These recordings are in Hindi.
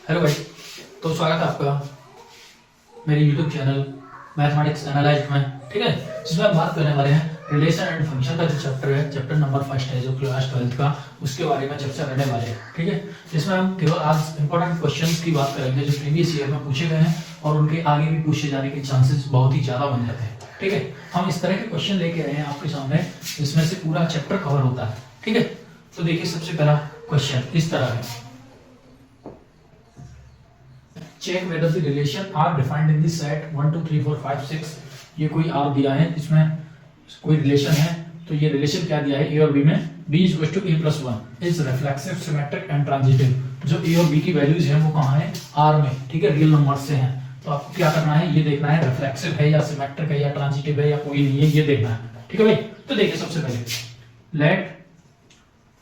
हेलो भाई। तो स्वागत है आपका मेरे यूट्यूब चैनल मैथमेटिक्स एनालाइज्ड में, ठीक है, जिसमें हम बात करने वाले हैं रिलेशन एंड फंक्शन का जो चैप्टर है, चैप्टर नंबर फर्स्ट है जो क्लास 12th का, उसके बारे में चर्चा करने वाले हैं। ठीक है, जिसमें हम केवल आज इंपॉर्टेंट क्वेश्चंस की बात करेंगे जो प्रीवियस ईयर में पूछे गए हैं और उनके आगे भी पूछे जाने के चांसेस बहुत ही ज्यादा बन जाते हैं। ठीक है, हम इस तरह के क्वेश्चन लेके आए हैं आपके सामने, इसमें से पूरा चैप्टर कवर होता है। ठीक है, तो देखिए सबसे पहला क्वेश्चन इस तरह है, check whether the relation are defined in this set 1 2 3 4 5 6। ये कोई आर दिया है, इसमें कोई रिलेशन है, तो ये रिलेशन क्या दिया है ए और बी में, b = a+1 is reflexive symmetric and transitive. जो ए और बी की वैल्यूज हैं वो कहां है, आर में। ठीक है, रियल नंबर से हैं, तो आपको क्या करना है, ये देखना है रिफ्लेक्सिव है या सिमेट्रिक है या ट्रांजिटिव है या कोई नहीं है, ये देखना है। ठीक है भाई, तो देखिए सबसे पहले लेट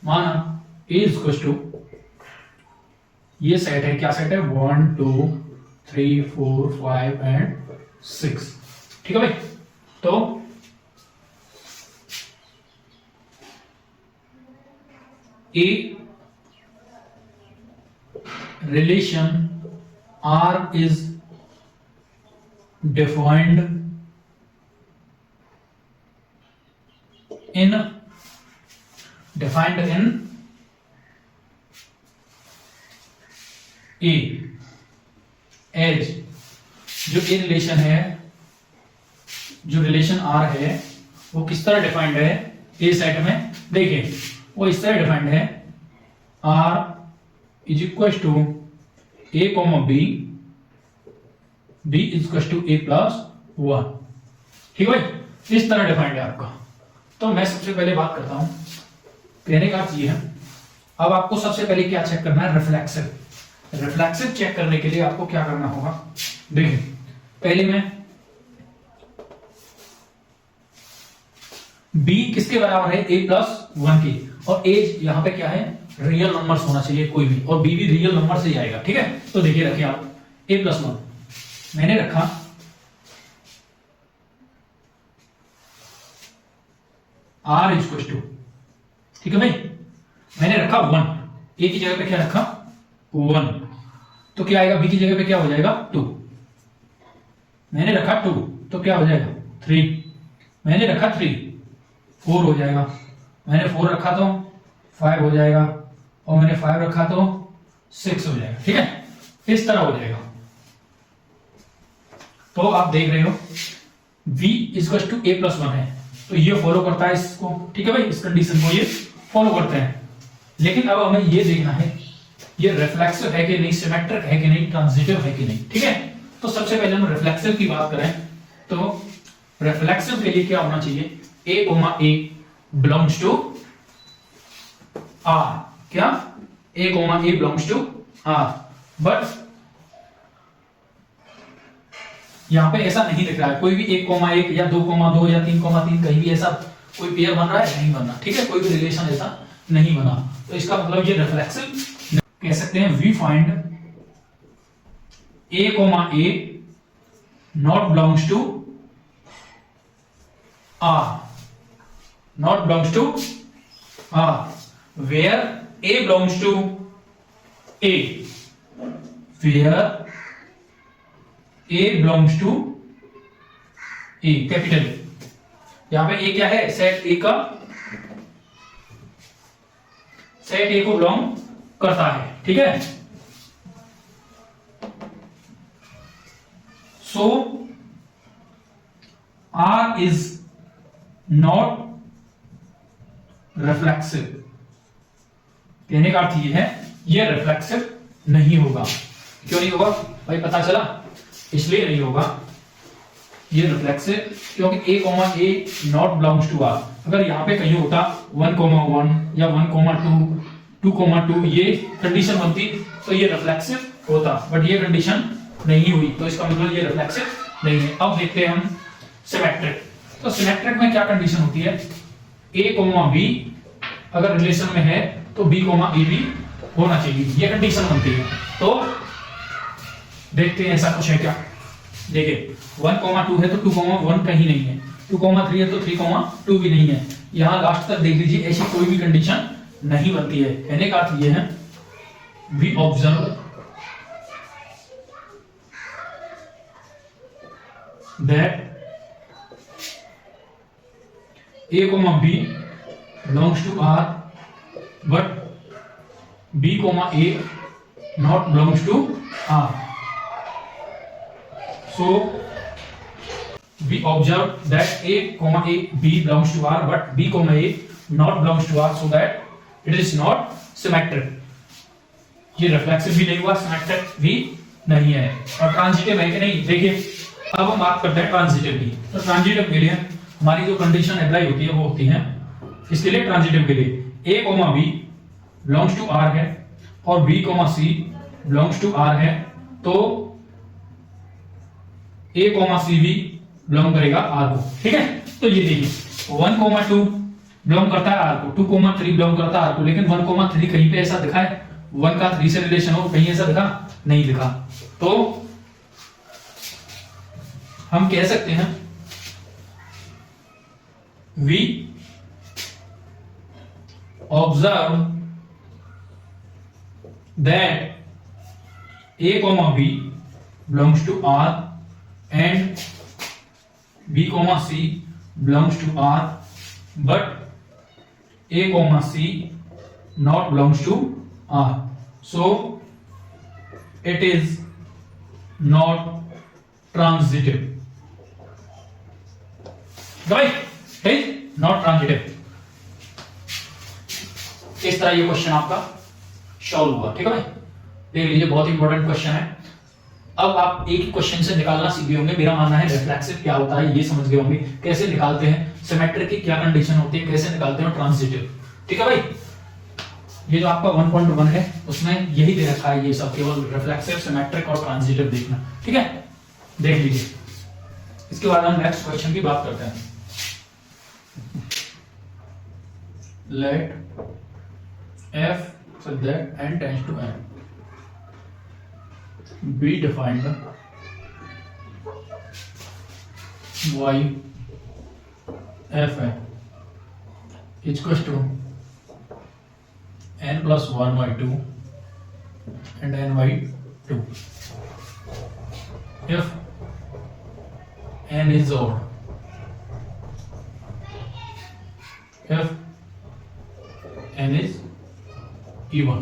माना a ये सेट है, क्या सेट है, 1 2 3 4 5 एंड 6। ठीक है भाई, तो a relation R is defined in A age, जो ए रिलेशन है, जो रिलेशन आर है वो किस तरह डिफाइंड है ए सेट में, देखिए वो इस तरह डिफाइंड है, are = a, b, b = a+1। ठीक है भाई, इस तरह डिफाइंड है आपका। तो मैं सबसे पहले बात करता हूं, कहने का अर्थ ये है, अब आपको सबसे पहले क्या चेक करना है, रिफ्लेक्सिव। रिफ्लेक्सिव चेक करने के लिए आपको क्या करना होगा, देखिए पहले में b किसके बराबर है, a+1 की, और एज यहां पे क्या है, रियल नंबर्स होना चाहिए कोई भी, और b भी रियल नंबर से ही आएगा। ठीक है, तो देखिए रखिए आप a+1 मैंने रखा, r = ठीक है भाई, मैंने रखा 1, a की जगह पे क्या रखा 1, तो क्या आएगा, b की जगह पे क्या हो जाएगा 2, मैंने रखा 2 तो क्या हो जाएगा 3, मैंने रखा 3 4 हो जाएगा, मैंने 4 रखा तो 5 हो जाएगा, और मैंने 5 रखा तो 6 हो जाएगा। ठीक है, इस तरह हो जाएगा। तो आप देख रहे हो v = a+1 है, तो ये फॉलो करता है इसको। ठीक है भाई, इस कंडीशन को ये फॉलो करते हैं, लेकिन अब हमें ये देखना है ये रिफ्लेक्सिव है कि नहीं, सिमेट्रिक है कि नहीं, ट्रांजिटिव है कि नहीं। ठीक है, तो सबसे पहले हम रिफ्लेक्सिव की बात करें, तो रिफ्लेक्सिव के लिए क्या होना चाहिए, a, बिलोंग्स टू r, क्या a, belongs to r, but यहां पे ऐसा नहीं दिख रहा है, कोई भी 1, या 2, या 3, कहीं भी ऐसा कोई पेयर बन रहा है, नहीं बन रहा। ठीक है, कोई भी रिलेशन ऐसा नहीं बना, तो इसका मतलब ये रिफ्लेक्सिव कह सकते हैं। We find a, not belongs to r, not belongs to r, वेयर a belongs to a, where a belongs to a, capital A। यहां पे a क्या है, सेट A का, सेट A को बिलोंग करता है। ठीक है, so R is not reflexive, कहने का अर्थ ये है ये रिफ्लेक्सिव नहीं होगा। क्यों नहीं होगा भाई, पता चला, इसलिए नहीं होगा ये रिफ्लेक्सिव क्योंकि a, not belongs to R। अगर यहां पे कहीं होता 1, या 1, 2, ये कंडीशन बनती तो ये रिफ्लेक्सिव होता, बट ये कंडीशन नहीं हुई, तो इसका मतलब ये रिफ्लेक्सिव नहीं है। अब देखते हैं हम सिमेट्रिक। तो सिमेट्रिक में क्या कंडीशन होती है, a, b अगर रिलेशन में है तो b, a भी होना चाहिए, ये कंडीशन बनती है। तो देखते हैं ऐसा कुछ है क्या, देखिए 1, 2 है तो 2, 1 कहीं नहीं है, 2, 3 है तो 3, 2 भी नहीं है। यहां लास्ट तक देख लीजिए, ऐसी कोई भी कंडीशन नहीं बनती है। कहने का अर्थ ये है we observe that a comma b belongs to R but b comma a not belongs to R. So we observe that a comma a b belongs to R but b comma a not belongs to R, so that it is not symmetric. ये रिफ्लेक्सिव भी नहीं हुआ, सिमेट्रिक भी नहीं है, और ट्रांजिटिव है कि नहीं। देखिए अब हम बात करते हैं ट्रांजिटिव की। तो ट्रांजिटिव के लिए हमारी जो कंडीशन अप्लाई होती है वो होती है, इसके लिए ट्रांजिटिव के लिए a comma b belongs to R है और b comma c belongs to R है, तो a कॉमा c भी बिलोंग करेगा R को। ठीक है, तो ये देखिए 1 कॉमा 2 बिलोंग करता है R को, 2 कॉमा 3 बिलोंग करता है R को, लेकिन 1 कॉमा 3 कहीं पे ऐसा दिखा है 1 का 3 से रिलेशन हो, कहीं ऐसा दिखा नहीं दिखा। तो हम कह सकते हैं we observe that a comma b belongs to R and b comma c belongs to R but a comma c not belongs to R, so it is not transitive. Right? It is not transitive. इस तरह ये क्वेश्चन आपका सॉल्व हुआ। ठीक है भाई, देख लीजिए बहुत इंपॉर्टेंट क्वेश्चन है। अब आप एक ही क्वेश्चन से निकालना सीख गए होंगे। मेरा मानना है रिफ्लेक्सिव क्या होता है ये समझ गए होंगे, कैसे निकालते हैं, सिमेट्रिक की क्या कंडीशन होती है, कैसे निकालते हैं ट्रांजिटिव। ठीक है भाई, ये जो आपका 1.1 है उसमें यही दे रखा है, ये सब केवल रिफ्लेक्सिव, सिमेट्रिक और ट्रांजिटिव देखना। ठीक है, देख लीजिए। इसके बाद हम नेक्स्ट क्वेश्चन की बात करते हैं। Let f such that n tends to n be defined y f is equals to n plus 1 by 2 and n by 2 if n is odd, if n is even,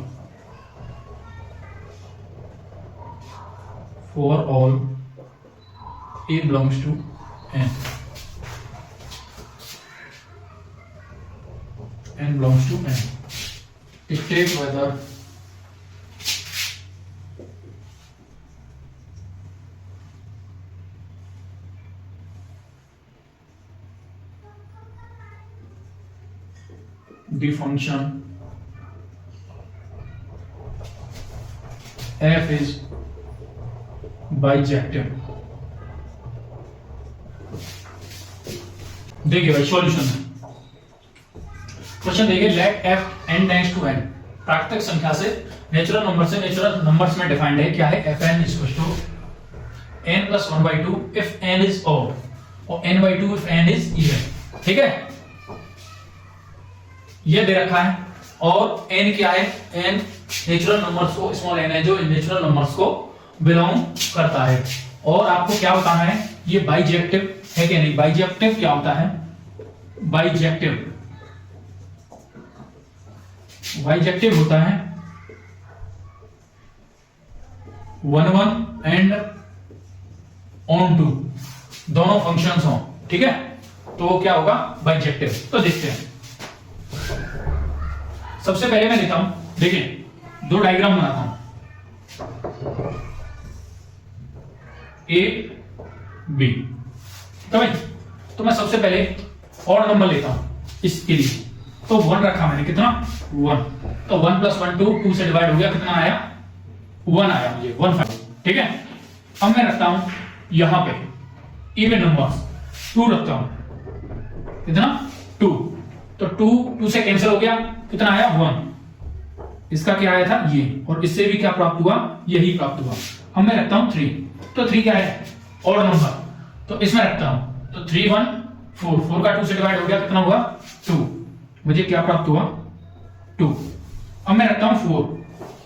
for all a belongs to n, n belongs to n, state whether the function f is bijective। देखिए भाई सॉल्यूशन है, क्वेश्चन देखिए let f n tends to n, प्राकृतिक संख्या से नेचुरल नंबर से नेचुरल नंबर्स में डिफाइंड है। क्या है, fn is equal to n plus 1 by 2 if n is odd और n by 2 if n is even. ठीक है, ये दे रखा है, और n क्या है, n नेचुरल नंबर्स को, स्मॉल n है जो नेचुरल नंबर्स को बिलोंग करता है। और आपको क्या बताना है, ये बाइजेक्टिव है कि नहीं। बाइजेक्टिव क्या होता है, बाइजेक्टिव होता है 1 1 एंड ऑन टू दोनों फंक्शंस हो। ठीक है, तो क्या होगा, बाइजेक्टिव। तो देखते हैं, सबसे पहले मैं लेता हूं, देखिए दो डायग्राम बनाता हूं ए बी। तो भाई, तो मैं सबसे पहले ऑड नंबर लेता हूं इसके लिए, तो 1 रखा मैंने, कितना 1, तो 1 प्लस 1 2 से डिवाइड हो गया, कितना आया 1 आया मुझे 1 5। ठीक है, अब मैं रखता हूं यहां पे इवन नंबर्स 2 रखता हूं, कितना 2, तो 2 से कैंसिल हो गया, कितना आया 1, इसका क्या आया था ये, और इससे भी क्या प्राप्त हुआ, यही प्राप्त हुआ। अब मैं रखता हूं 3, तो 3 क्या है, ऑड नंबर, तो इसमें रखता हूं, तो 3 1 4, 4 का 2 से डिवाइड हो गया, कितना हुआ 2, मुझे क्या प्राप्त हुआ 2। अब मैं रखता हूं 4,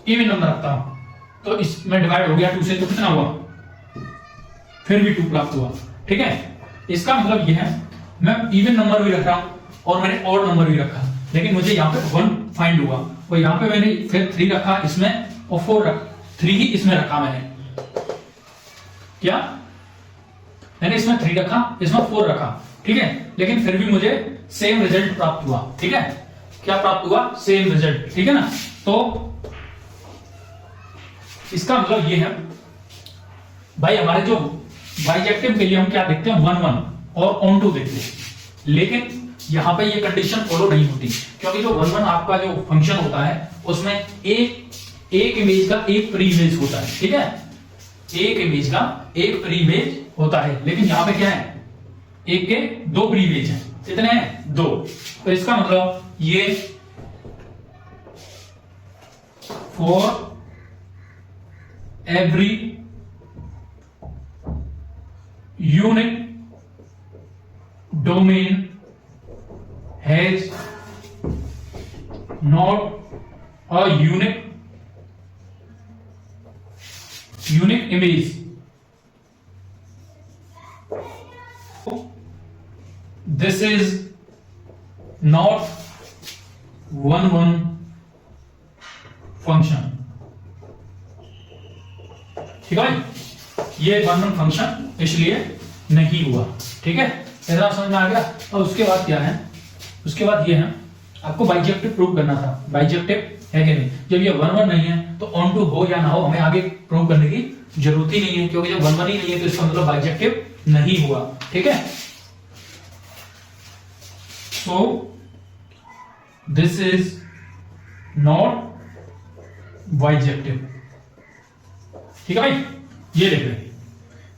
इवन नंबर रखता हूं, तो इसमें डिवाइड हो गया 2 से, तो कितना हुआ, फिर भी 2 प्राप्त हुआ। ठीक है। इसका मतलब ये है मैं इवन नंबर भी रख रहा हूं और मैंने ऑड नंबर भी रखा, लेकिन मुझे यहाँ पे 1 फाइंड हुआ और यहाँ पे मैंने फिर 3 रखा इसमें और 3 ही इसमें रखा मैंने। क्या मैंने इसमें 3 रखा, इसमें 4 रखा, ठीक है, लेकिन फिर भी मुझे सेम रिजल्ट प्राप्त हुआ। ठीक है, क्या प्राप्त हुआ? Same result. ठीक है ना। तो इसका मतलब ये है भाई, हमारे जो बाइजेक्टिव के लिए हम क्या देखते हैं? 1 1 और ऑन टू देखते हैं, लेकिन यहां पे ये कंडीशन फॉलो नहीं होती, क्योंकि जो 1 1 आपका जो फंक्शन होता है उसमें एक इमेज का एक प्री इमेज होता है। ठीक है, एक इमेज का एक प्री इमेज होता है, लेकिन यहां पे क्या है? एक के 2 प्री इमेज है। कितने हैं? 2। तो इसका मतलब ये for every unit domain has not a unique image, this is not 1 1 function। ठीक है भाई, ये 1 1 फंक्शन इसलिए नहीं हुआ। ठीक है, इतना समझ में आ गया। और उसके बाद क्या है? उसके बाद ये है, आपको बाइजेक्टिव प्रूव करना था। बाइजेक्टिव है कि नहीं? जब ये 1 1 नहीं है तो ऑन टू हो या ना हो हमें आगे प्रूव करने की जरूरत ही नहीं है, क्योंकि जब 1 1 ही नहीं है तो इसका मतलब बाइजेक्टिव नहीं हुआ। ठीक है, so this is not bijective। ठीक है भाई, ये देख रहे,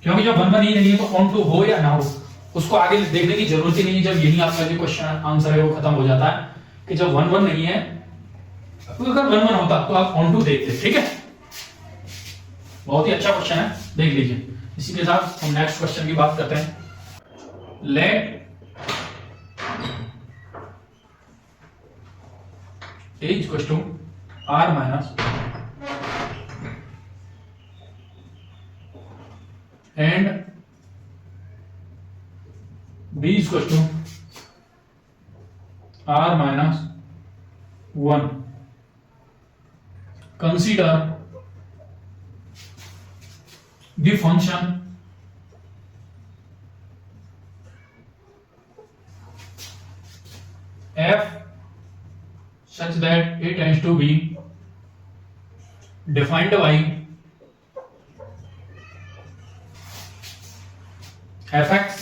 क्योंकि जब 1 1 ही नहीं है तो ऑन टू हो या ना हो उसको आगे देखने की जरूरत ही नहीं है। जब यही आपका जो क्वेश्चन आंसर है वो खत्म हो जाता है कि जब 1 1 नहीं है, तो अगर 1 1 होता तो आप ऑन टू देखते। ठीक है, बहुत ही अच्छा क्वेश्चन है, देख लीजिए। इसी के साथ हम नेक्स्ट क्वेश्चन की बात करते हैं। Let A is equals to R minus and B is equals to R minus 1। Consider the function f such that it tends to be defined by fx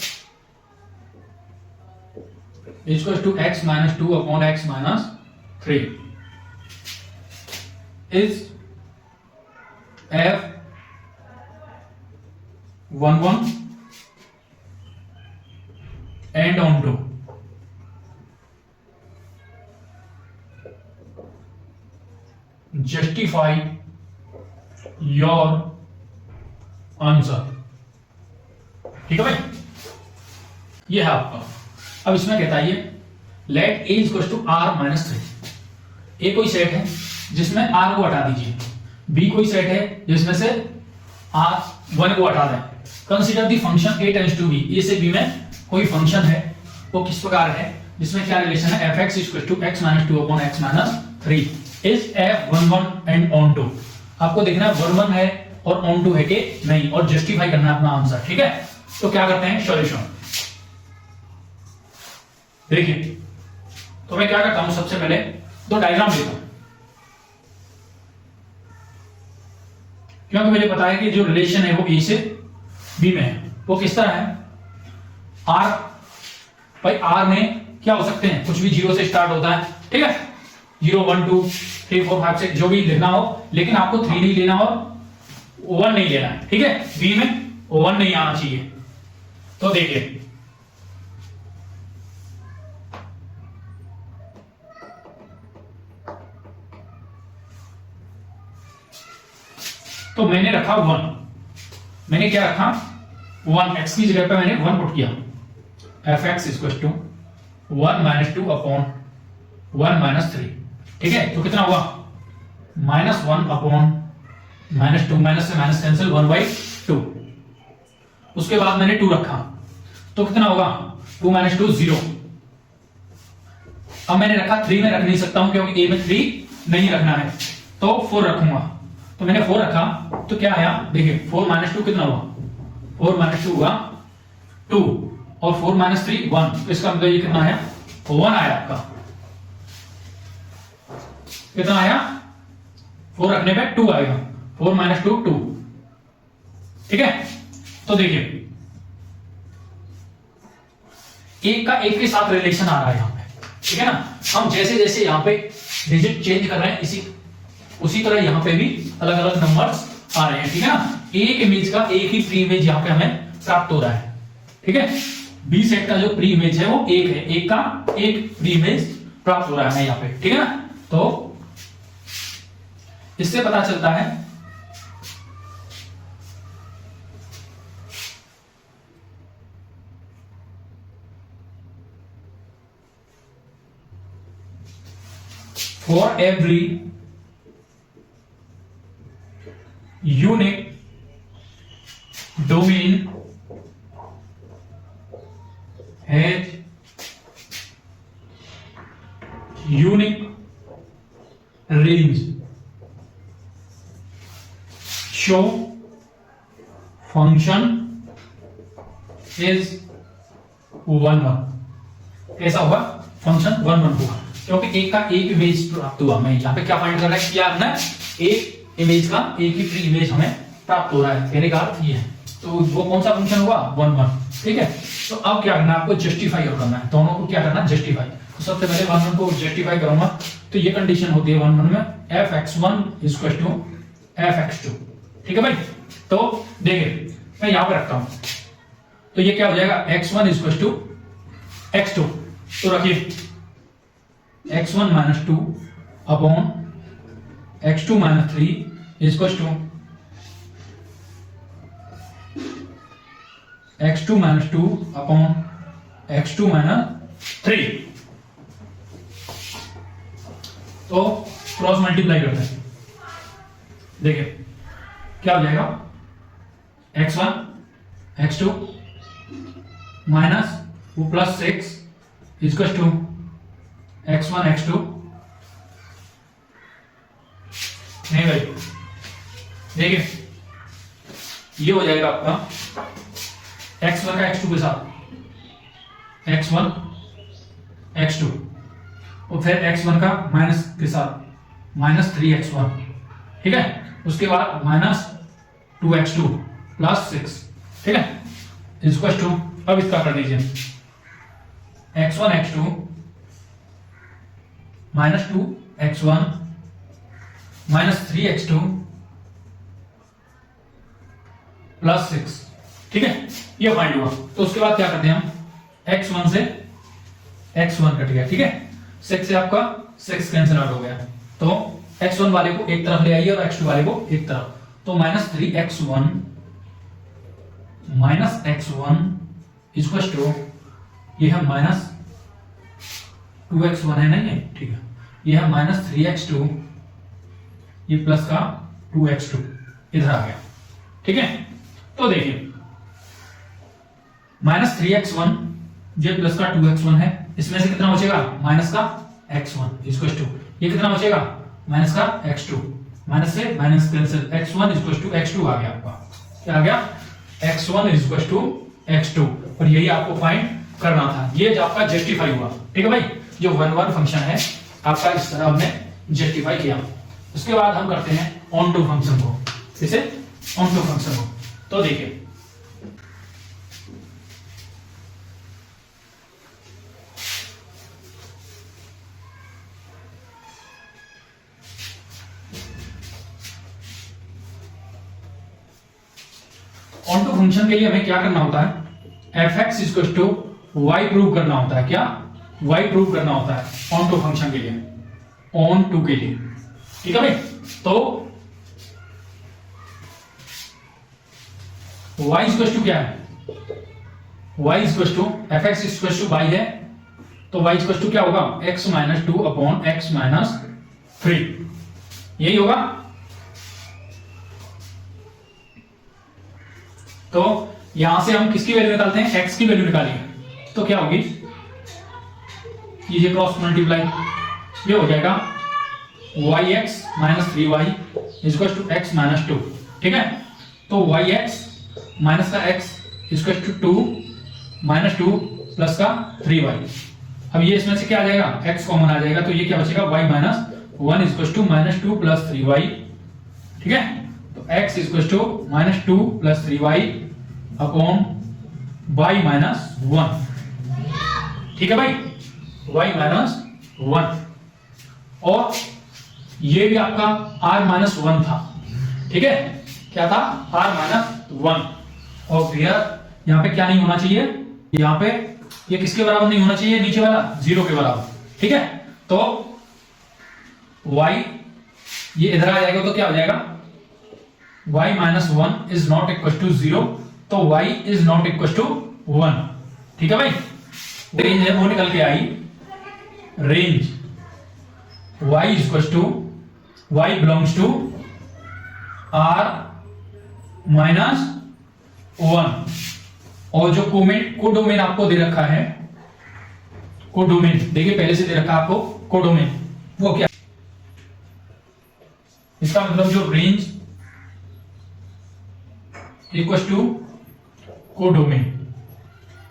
is equals to x minus 2 upon x minus 3 is f 1 1 and on 2। Justify your answer. ठीक है भाई, ये है आपका। अब इसमें कहता है ये let A equal to R minus 3। A कोई सेट है जिसमें आर को हटा दीजिए, बी कोई सेट है जिसमें से आर 1 को हटा दें। Consider the function A tends to B. A से बी में कोई फंक्शन है, वो किस प्रकार है? जिसमें क्या रिलेशन है? F X equal to X minus 2 upon X minus 3 is f11 and on2। आपको देखना है 1 1 है और on2 है कि नहीं, और जस्टिफाई करना है अपना आंसर। ठीक है, तो क्या करते हैं? सॉल्यूशन देखिए। तो मैं क्या करता हूं, सबसे पहले 2 डायग्राम लेता हूं, क्योंकि मुझे पता है कि जो रिलेशन है वो ए से बी में है। वो किस तरह है? आर भाई, आर में क्या हो सकते हैं? कुछ भी 0 से स्टार्ट होता है। ठीक है, 0 1 2 3 4 5 6 जो भी लिखना हो, लेकिन आपको 3 नहीं लेना और 1 नहीं लेना है। ठीक है, बी में 1 नहीं आना चाहिए। तो देखिए, तो मैंने रखा 1। मैंने क्या रखा? 1। एक्स की जगह पे मैंने 1 पुट किया। F X equal to 1 minus 2 upon 1 minus 3। ठीक है, तो कितना हुआ? -1 अपॉन -2, माइनस से माइनस कैंसिल, 1/2। उसके बाद मैंने 2 रखा, तो कितना होगा 2 माइनस 2 0। अब मैंने रखा 3 में रख नहीं सकता हूं क्योंकि a में 3 नहीं रखना है, तो 4 रखूंगा। तो मैंने 4 रखा तो क्या आया देखिए 4 माइनस 2 कितना हुआ 4 माइनस 2 हुआ 2 और 4 माइनस 3 1। तो इसका मतलब ये कितना आया 1 आया आपका। कितना आया 4 रखने पे 2 आएगा 4 माइनस 2 2। ठीक है तो देखिए एक का एक के साथ रिलेशन आ रहा है यहां पे। ठीक है ना, हम जैसे जैसे यहाँ पे डिजिट चेंज कर रहे हैं उसी तरह यहाँ पे भी अलग अलग नंबर्स आ रहे हैं। ठीक है ना, एक इमेज का एक ही प्री इमेज यहाँ पे हमें प्राप्त हो रहा है। ठीक है, बी सेट का जो प्री इमेज है वो एक है, एक का एक प्री इमेज प्राप्त हो रहा है यहाँ पे। ठीक है ना, तो इससे पता चलता है for every unique domain has unique range, so function is 1 1। कैसा होगा फंक्शन 1 1 होगा क्योंकि एक का एक इमेज प्राप्त हुआ। मैं यहाँ पे क्या फाइंड कर रहा है किया हमने एक इमेज का एक ही प्री इमेज हमें प्राप्त हो रहा है, कहने का अर्थ ये है। तो वो कौन सा फंक्शन हुआ 1 1। ठीक है, तो अब क्या करना है आपको जस्टिफाई और करना है, दोनों को क्या करना है जस्टिफाई। तो सबसे पहले 1 1 को जस्टिफाई करूंगा तो ये कंडीशन होती है 1 1 में f(x1) = f(x2)। ठीक है भाई, तो देखिए मैं यहां पे रखता हूं तो ये क्या हो जाएगा x1 = x2। तो रखिए x1 - 2 upon x2 - 3 equals to x2 - 2 upon x2 - 3। तो क्रॉस मल्टीप्लाई करते हैं, देखिए क्या हो जाएगा x1 x2 माइनस वो +6 इक्वल्स टू x1 x2। नहीं भाई देखिए ये हो जाएगा आपका x1 का x2 के साथ x1 x2 और फिर x1 का माइनस के साथ -3x1। ठीक है, उसके बाद -2x2 +6। ठीक है, इक्वल्स टू अब इसका कर लीजिए x1 x2 -2x1 -3x2 +6। ठीक है, ये फाइंड हुआ। तो उसके बाद क्या करते हैं हम x1 से x1 कट गया। ठीक है, 6 से आपका 6 कैंसिल आउट हो गया तो x1 वाले को एक तरफ ले आइए और x2 वाले को एक तरफ। तो -3x1 इक्वल्स टू ये है -2x1 है नहीं है। ठीक है, ये है -3x2 ये प्लस का 2x2 इधर आ गया। ठीक है, तो देखिए -3x1 ये प्लस का 2x1 है, इसमें से कितना बचेगा माइनस का x1 इक्वल्स टू ये कितना बचेगा माइनस का x2, माइनस से minus cancel x1 equals to x2 आ गया आपका। क्या आ गया x1 इक्वल्स टू x2। और यही आपको फाइंड करना था, ये जो आपका जस्टिफाई हुआ। ठीक है भाई, जो 1 1 फंक्शन है आपका इस तरह हमने जस्टिफाई किया। उसके बाद हम करते हैं ऑन टू फंक्शन को, इसे ऑन टू फंक्शन को। तो देखिए ऑन टू फंक्शन के लिए हमें क्या करना होता है f(x) = y प्रूव करना होता है। क्या y प्रूव करना होता है ऑन टू फंक्शन के लिए, ऑन टू के लिए। ठीक है भाई, तो y = क्या है y = f(x) = y है तो y = क्या होगा x - 2 अपॉन x - 3 यही होगा। तो यहां से हम किसकी वैल्यू निकालते हैं, x की वैल्यू निकालिए, तो क्या होगी, कीजिए क्रॉस मल्टीप्लाई, ये हो जाएगा yx minus 3y equal to x minus 2, ठीक है। तो yx माइनस का x equal to 2 minus 2 plus का 3y। अब ये इसमें से क्या आ जाएगा, x कॉमन आ जाएगा, तो ये क्या बचेगा, y minus 1 equal to minus 2 plus 3y, ठीक है। तो x equal to minus 2 plus 3y upon y minus 1, ठीक है भाई, y माइनस 1। और ये भी आपका r माइनस 1 था, ठीक है, क्या था, r माइनस 1। और फिर यहाँ पे क्या नहीं होना चाहिए, यहाँ पे ये किसके बराबर नहीं होना चाहिए, नीचे वाला 0 के बराबर, ठीक है। तो y ये इधर आ जाएगा, तो क्या हो जाएगा, y minus 1 is not equal to 0, तो y is not equal to 1, ठीक है भाई। रेंज है वो निकल के आई, range y equal to y belongs to r minus 1। और जो कोडोमेन आपको दे रखा है, कोडोमेन देखिए पहले से दे रखा है आपको कोडोमेन, वो क्या, इसका मतलब जो रेंज इक्वल टू कोडोमेन,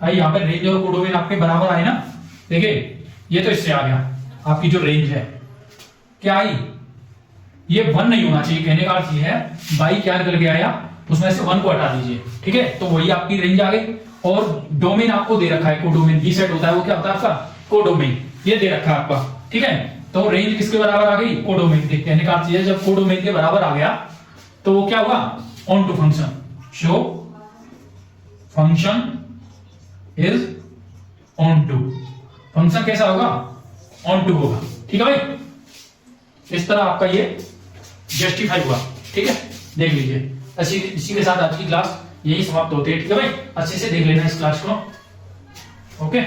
भाई यहां पर रेंज और कोडोमेन आपके बराबर आए ना, देखिए ये तो इससे आ गया, आपकी जो रेंज है क्या आई, ये 1 नहीं होना चाहिए, कहने का अर्थ ये है बाई क्या निकल के आया, उसमें से 1 को हटा दीजिए, ठीक है। तो वही आपकी रेंज आ गई। और डोमेन आपको दे रखा है, कोडोमेन बी सेट होता है, वो क्या होता है आपका कोडोमेन, ये दे रखा है आपका, ठीक है। तो रेंज किसके बराबर आ गई, कोडोमेन के, कहने का अर्थ ये है जब कोडोमेन के बराबर आ गया तो वो क्या होगा, onto function, so function is onto, function कैसा होगा, ऑन टू होगा, ठीक है भाई। इस तरह आपका ये जस्टिफाई हुआ, ठीक है, देख लीजिए। इसी के साथ आज की क्लास यही समाप्त होती है, ठीक है भाई, अच्छे से देख लेना इस क्लास को, ओके।